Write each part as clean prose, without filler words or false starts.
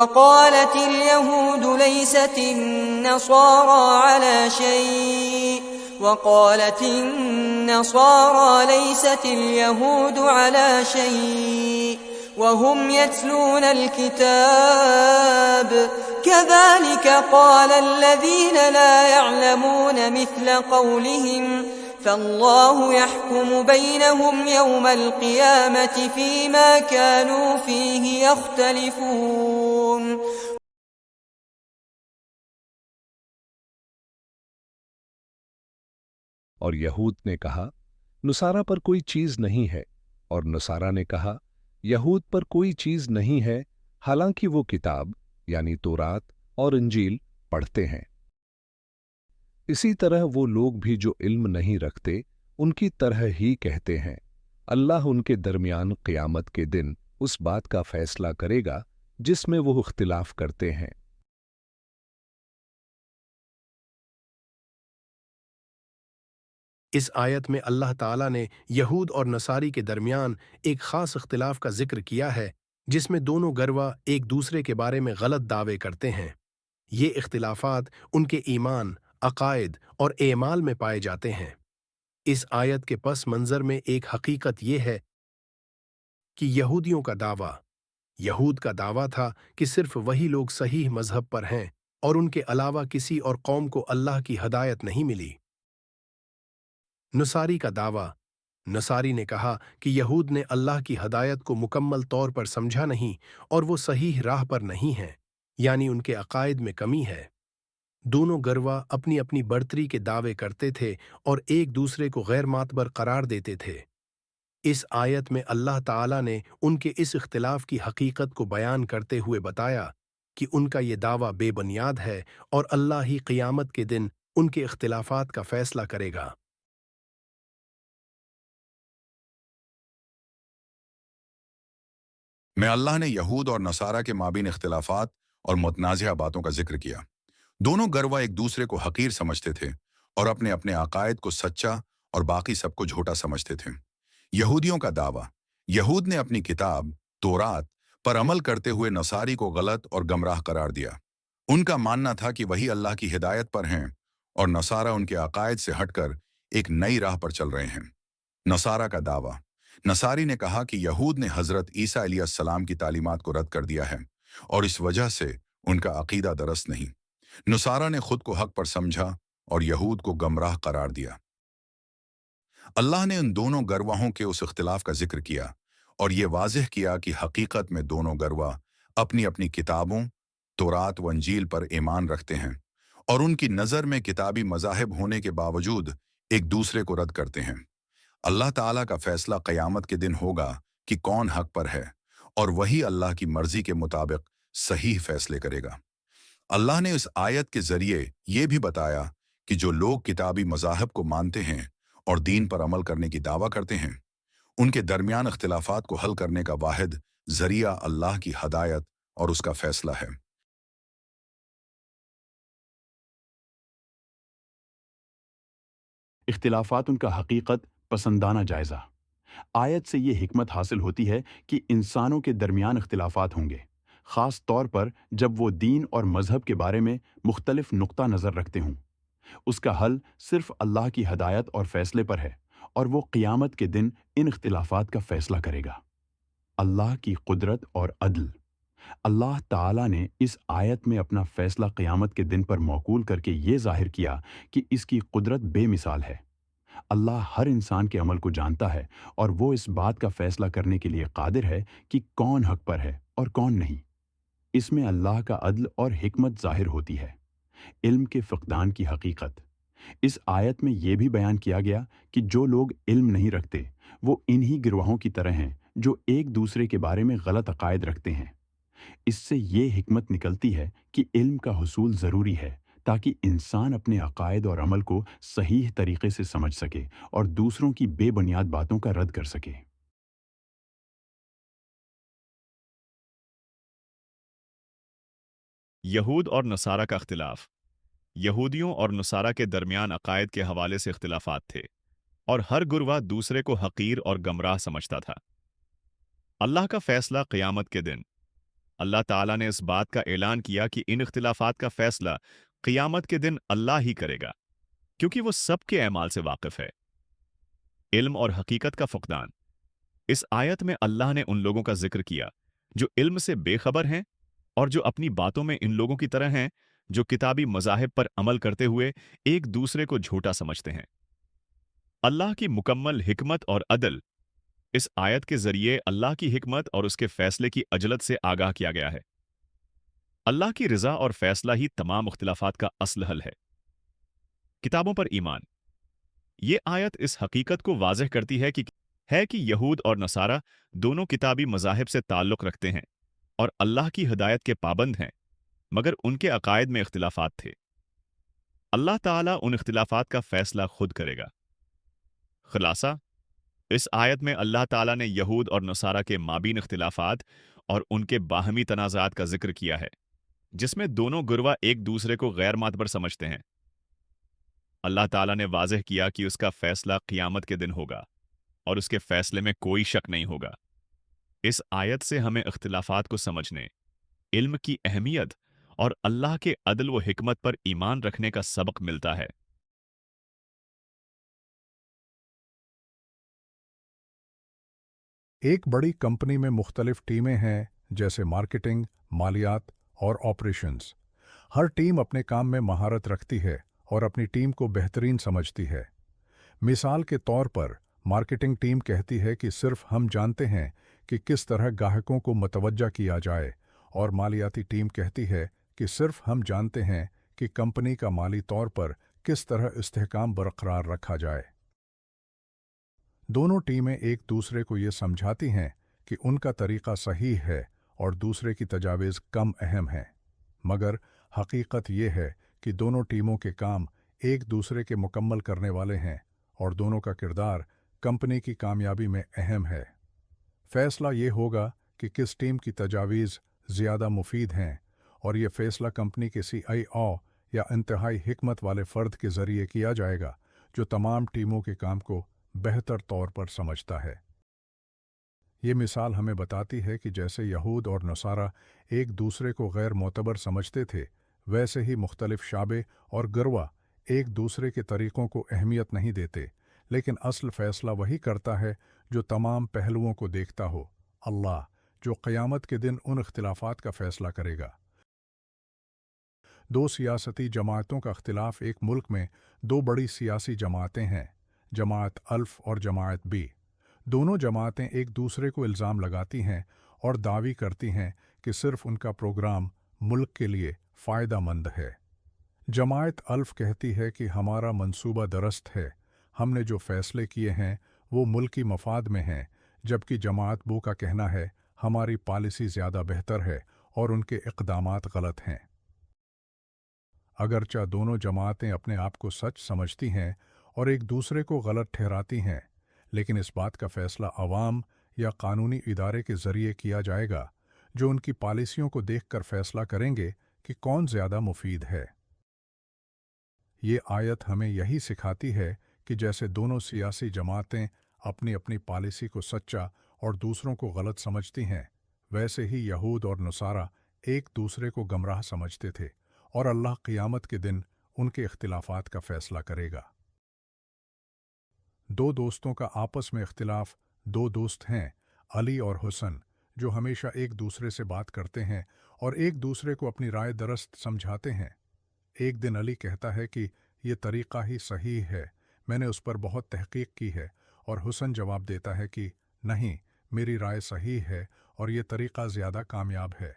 وقالت اليهود ليست النصارى على شيء وقالت النصارى ليست اليهود على شيء وهم يتلون الكتاب كذلك قال الذين لا يعلمون مثل قولهم فالله يحكم بينهم يوم القيامة فيما كانوا فيه يختلفون. اور یہود نے کہا نصارہ پر کوئی چیز نہیں ہے، اور نصارہ نے کہا یہود پر کوئی چیز نہیں ہے، حالانکہ وہ کتاب یعنی تورات اور انجیل پڑھتے ہیں۔ اسی طرح وہ لوگ بھی جو علم نہیں رکھتے ان کی طرح ہی کہتے ہیں، اللہ ان کے درمیان قیامت کے دن اس بات کا فیصلہ کرے گا جس میں وہ اختلاف کرتے ہیں۔ اس آیت میں اللہ تعالیٰ نے یہود اور نصاری کے درمیان ایک خاص اختلاف کا ذکر کیا ہے جس میں دونوں گروہ ایک دوسرے کے بارے میں غلط دعوے کرتے ہیں۔ یہ اختلافات ان کے ایمان، عقائد اور اعمال میں پائے جاتے ہیں۔ اس آیت کے پس منظر میں ایک حقیقت یہ ہے کہ یہود کا دعویٰ تھا کہ صرف وہی لوگ صحیح مذہب پر ہیں اور ان کے علاوہ کسی اور قوم کو اللہ کی ہدایت نہیں ملی۔ نصاری نے کہا کہ یہود نے اللہ کی ہدایت کو مکمل طور پر سمجھا نہیں اور وہ صحیح راہ پر نہیں ہیں، یعنی ان کے عقائد میں کمی ہے۔ دونوں گروہ اپنی اپنی برتری کے دعوے کرتے تھے اور ایک دوسرے کو غیر معتبر قرار دیتے تھے۔ اس آیت میں اللہ تعالیٰ نے ان کے اس اختلاف کی حقیقت کو بیان کرتے ہوئے بتایا کہ ان کا یہ دعویٰ بے بنیاد ہے اور اللہ ہی قیامت کے دن ان کے اختلافات کا فیصلہ کرے گا۔ میں اللہ نے یہود اور نصارہ کے مابین اختلافات اور متنازعہ باتوں کا ذکر کیا۔ دونوں گروہ ایک دوسرے کو حقیر سمجھتے تھے اور اپنے اپنے عقائد کو سچا اور باقی سب کو جھوٹا سمجھتے تھے۔ یہودیوں کا دعویٰ، یہود نے اپنی کتاب تورات پر عمل کرتے ہوئے نصاری کو غلط اور گمراہ قرار دیا۔ ان کا ماننا تھا کہ وہی اللہ کی ہدایت پر ہیں اور نصارہ ان کے عقائد سے ہٹ کر ایک نئی راہ پر چل رہے ہیں۔ نصارہ کا دعویٰ، نصاری نے کہا کہ یہود نے حضرت عیسیٰ علیہ السلام کی تعلیمات کو رد کر دیا ہے اور اس وجہ سے ان کا عقیدہ درست نہیں۔ نصارہ نے خود کو حق پر سمجھا اور یہود کو گمراہ قرار دیا۔ اللہ نے ان دونوں گروہوں کے اس اختلاف کا ذکر کیا اور یہ واضح کیا کہ حقیقت میں دونوں گروہ اپنی اپنی کتابوں تورات و انجیل پر ایمان رکھتے ہیں اور ان کی نظر میں کتابی مذاہب ہونے کے باوجود ایک دوسرے کو رد کرتے ہیں۔ اللہ تعالیٰ کا فیصلہ قیامت کے دن ہوگا کہ کون حق پر ہے، اور وہی اللہ کی مرضی کے مطابق صحیح فیصلے کرے گا۔ اللہ نے اس آیت کے ذریعے یہ بھی بتایا کہ جو لوگ کتابی مذاہب کو مانتے ہیں اور دین پر عمل کرنے کی دعویٰ کرتے ہیں، ان کے درمیان اختلافات کو حل کرنے کا واحد ذریعہ اللہ کی ہدایت اور اس کا فیصلہ ہے۔ اختلافات ان کا حقیقت پسندانہ جائزہ۔ آیت سے یہ حکمت حاصل ہوتی ہے کہ انسانوں کے درمیان اختلافات ہوں گے، خاص طور پر جب وہ دین اور مذہب کے بارے میں مختلف نقطہ نظر رکھتے ہوں۔ اس کا حل صرف اللہ کی ہدایت اور فیصلے پر ہے، اور وہ قیامت کے دن ان اختلافات کا فیصلہ کرے گا۔ اللہ کی قدرت اور عدل۔ اللہ تعالیٰ نے اس آیت میں اپنا فیصلہ قیامت کے دن پر موکول کر کے یہ ظاہر کیا کہ اس کی قدرت بے مثال ہے۔ اللہ ہر انسان کے عمل کو جانتا ہے اور وہ اس بات کا فیصلہ کرنے کے لیے قادر ہے کہ کون حق پر ہے اور کون نہیں۔ اس میں اللہ کا عدل اور حکمت ظاہر ہوتی ہے۔ علم کے فقدان کی حقیقت۔ اس آیت میں یہ بھی بیان کیا گیا کہ جو لوگ علم نہیں رکھتے وہ انہی گروہوں کی طرح ہیں جو ایک دوسرے کے بارے میں غلط عقائد رکھتے ہیں۔ اس سے یہ حکمت نکلتی ہے کہ علم کا حصول ضروری ہے تاکہ انسان اپنے عقائد اور عمل کو صحیح طریقے سے سمجھ سکے اور دوسروں کی بے بنیاد باتوں کا رد کر سکے۔ یہود اور نصارہ کا اختلاف۔ یہودیوں اور نصارہ کے درمیان عقائد کے حوالے سے اختلافات تھے، اور ہر گروہ دوسرے کو حقیر اور گمراہ سمجھتا تھا۔ اللہ کا فیصلہ قیامت کے دن۔ اللہ تعالیٰ نے اس بات کا اعلان کیا کہ ان اختلافات کا فیصلہ قیامت کے دن اللہ ہی کرے گا، کیونکہ وہ سب کے اعمال سے واقف ہے۔ علم اور حقیقت کا فقدان۔ اس آیت میں اللہ نے ان لوگوں کا ذکر کیا جو علم سے بے خبر ہیں اور جو اپنی باتوں میں ان لوگوں کی طرح ہیں جو کتابی مذاہب پر عمل کرتے ہوئے ایک دوسرے کو جھوٹا سمجھتے ہیں۔ اللہ کی مکمل حکمت اور عدل۔ اس آیت کے ذریعے اللہ کی حکمت اور اس کے فیصلے کی عجلت سے آگاہ کیا گیا ہے۔ اللہ کی رضا اور فیصلہ ہی تمام اختلافات کا اصل حل ہے۔ کتابوں پر ایمان۔ یہ آیت اس حقیقت کو واضح کرتی ہے کہ یہود اور نصارہ دونوں کتابی مذاہب سے تعلق رکھتے ہیں اور اللہ کی ہدایت کے پابند ہیں، مگر ان کے عقائد میں اختلافات تھے۔ اللہ تعالیٰ ان اختلافات کا فیصلہ خود کرے گا۔ خلاصہ، اس آیت میں اللہ تعالیٰ نے یہود اور نصارہ کے مابین اختلافات اور ان کے باہمی تنازعات کا ذکر کیا ہے، جس میں دونوں گروہ ایک دوسرے کو غیر معتبر سمجھتے ہیں۔ اللہ تعالیٰ نے واضح کیا کہ اس کا فیصلہ قیامت کے دن ہوگا اور اس کے فیصلے میں کوئی شک نہیں ہوگا۔ اس آیت سے ہمیں اختلافات کو سمجھنے، علم کی اہمیت اور اللہ کے عدل و حکمت پر ایمان رکھنے کا سبق ملتا ہے۔ ایک بڑی کمپنی میں مختلف ٹیمیں ہیں، جیسے مارکیٹنگ، مالیات اور آپریشنز۔ ہر ٹیم اپنے کام میں مہارت رکھتی ہے اور اپنی ٹیم کو بہترین سمجھتی ہے۔ مثال کے طور پر، مارکیٹنگ ٹیم کہتی ہے کہ صرف ہم جانتے ہیں کہ کس طرح گاہکوں کو متوجہ کیا جائے، اور مالیاتی ٹیم کہتی ہے کہ صرف ہم جانتے ہیں کہ کمپنی کا مالی طور پر کس طرح استحکام برقرار رکھا جائے۔ دونوں ٹیمیں ایک دوسرے کو یہ سمجھاتی ہیں کہ ان کا طریقہ صحیح ہے اور دوسرے کی تجاویز کم اہم ہیں، مگر حقیقت یہ ہے کہ دونوں ٹیموں کے کام ایک دوسرے کے مکمل کرنے والے ہیں اور دونوں کا کردار کمپنی کی کامیابی میں اہم ہے۔ فیصلہ یہ ہوگا کہ کس ٹیم کی تجاویز زیادہ مفید ہیں، اور یہ فیصلہ کمپنی کے CIO یا انتہائی حکمت والے فرد کے ذریعے کیا جائے گا جو تمام ٹیموں کے کام کو بہتر طور پر سمجھتا ہے۔ یہ مثال ہمیں بتاتی ہے کہ جیسے یہود اور نصارہ ایک دوسرے کو غیر معتبر سمجھتے تھے، ویسے ہی مختلف شعبے اور گروہ ایک دوسرے کے طریقوں کو اہمیت نہیں دیتے، لیکن اصل فیصلہ وہی کرتا ہے جو تمام پہلوؤں کو دیکھتا ہو، اللہ، جو قیامت کے دن ان اختلافات کا فیصلہ کرے گا۔ دو سیاسی جماعتوں کا اختلاف۔ ایک ملک میں دو بڑی سیاسی جماعتیں ہیں، جماعت الف اور جماعت بی۔ دونوں جماعتیں ایک دوسرے کو الزام لگاتی ہیں اور دعوی کرتی ہیں کہ صرف ان کا پروگرام ملک کے لیے فائدہ مند ہے۔ جماعت الف کہتی ہے کہ ہمارا منصوبہ درست ہے، ہم نے جو فیصلے کیے ہیں وہ ملکی مفاد میں ہیں، جبکہ جماعت بو کا کہنا ہے ہماری پالیسی زیادہ بہتر ہے اور ان کے اقدامات غلط ہیں۔ اگرچہ دونوں جماعتیں اپنے آپ کو سچ سمجھتی ہیں اور ایک دوسرے کو غلط ٹھہراتی ہیں، لیکن اس بات کا فیصلہ عوام یا قانونی ادارے کے ذریعے کیا جائے گا، جو ان کی پالیسیوں کو دیکھ کر فیصلہ کریں گے کہ کون زیادہ مفید ہے۔ یہ آیت ہمیں یہی سکھاتی ہے کہ جیسے دونوں سیاسی جماعتیں اپنی اپنی پالیسی کو سچا اور دوسروں کو غلط سمجھتی ہیں، ویسے ہی یہود اور نصارہ ایک دوسرے کو گمراہ سمجھتے تھے، اور اللہ قیامت کے دن ان کے اختلافات کا فیصلہ کرے گا۔ دو دوستوں کا آپس میں اختلاف۔ دو دوست ہیں، علی اور حسن، جو ہمیشہ ایک دوسرے سے بات کرتے ہیں اور ایک دوسرے کو اپنی رائے درست سمجھاتے ہیں۔ ایک دن علی کہتا ہے کہ یہ طریقہ ہی صحیح ہے، میں نے اس پر بہت تحقیق کی ہے، اور حسن جواب دیتا ہے کہ نہیں، میری رائے صحیح ہے اور یہ طریقہ زیادہ کامیاب ہے۔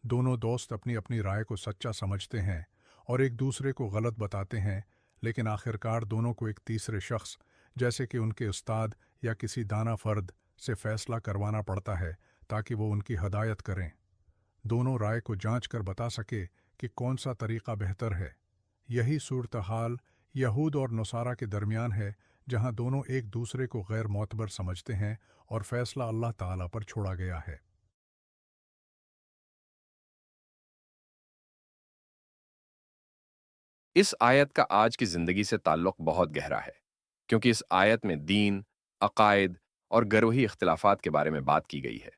دونوں دوست اپنی اپنی رائے کو سچا سمجھتے ہیں اور ایک دوسرے کو غلط بتاتے ہیں، لیکن آخرکار دونوں کو ایک تیسرے شخص، جیسے کہ ان کے استاد یا کسی دانا فرد، سے فیصلہ کروانا پڑتا ہے تاکہ وہ ان کی ہدایت کریں، دونوں رائے کو جانچ کر بتا سکے کہ کون سا طریقہ بہتر ہے۔ یہی صورتحال یہود اور نصارہ کے درمیان ہے، جہاں دونوں ایک دوسرے کو غیر معتبر سمجھتے ہیں اور فیصلہ اللہ تعالیٰ پر چھوڑا گیا ہے۔ اس آیت کا آج کی زندگی سے تعلق بہت گہرا ہے، کیونکہ اس آیت میں دین، عقائد اور گروہی اختلافات کے بارے میں بات کی گئی ہے۔